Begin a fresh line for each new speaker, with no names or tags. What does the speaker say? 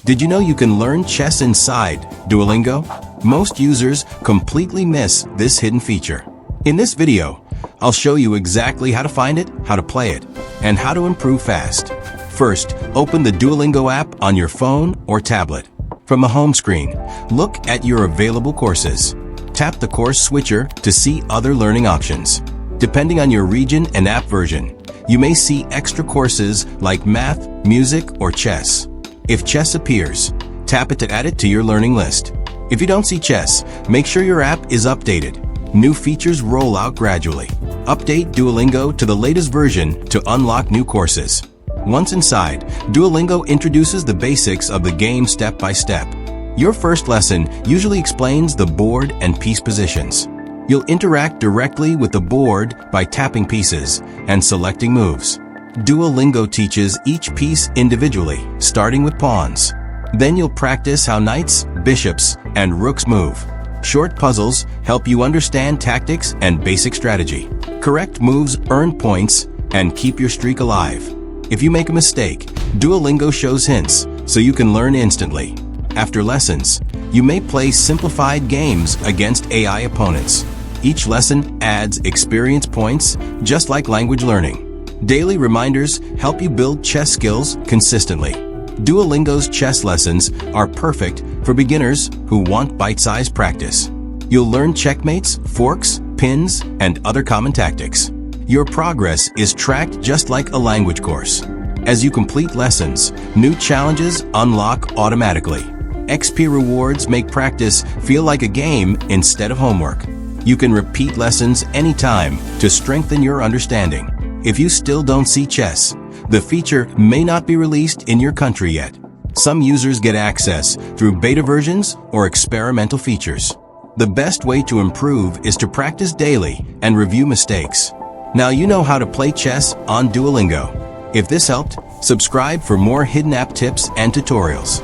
Did you know you can learn chess inside Duolingo? Most users completely miss this hidden feature. In this video, I'll show you exactly how to find it, how to play it, and how to improve fast. First, open the Duolingo app on your phone or tablet. From the home screen, look at your available courses. Tap the course switcher to see other learning options. Depending on your region and app version, you may see extra courses like math, music, or chess. If chess appears, tap it to add it to your learning list. If you don't see chess, make sure your app is updated. New features roll out gradually. Update Duolingo to the latest version to unlock new courses. Once inside, Duolingo introduces the basics of the game step by step. Your first lesson usually explains the board and piece positions. You'll interact directly with the board by tapping pieces and selecting moves. Duolingo teaches each piece individually, starting with pawns. Then you'll practice how knights, bishops, and rooks move. Short puzzles help you understand tactics and basic strategy. Correct moves earn points and keep your streak alive. If you make a mistake, Duolingo shows hints so you can learn instantly. After lessons, you may play simplified games against AI opponents. Each lesson adds experience points, just like language learning. Daily reminders help you build chess skills consistently. Duolingo's chess lessons are perfect for beginners who want bite-sized practice. You'll learn checkmates, forks, pins, and other common tactics. Your progress is tracked just like a language course. As you complete lessons, new challenges unlock automatically. XP rewards make practice feel like a game instead of homework. You can repeat lessons anytime to strengthen your understanding. If you still don't see chess, the feature may not be released in your country yet. Some users get access through beta versions or experimental features. The best way to improve is to practice daily and review mistakes. Now you know how to play chess on Duolingo. If this helped, subscribe for more hidden app tips and tutorials.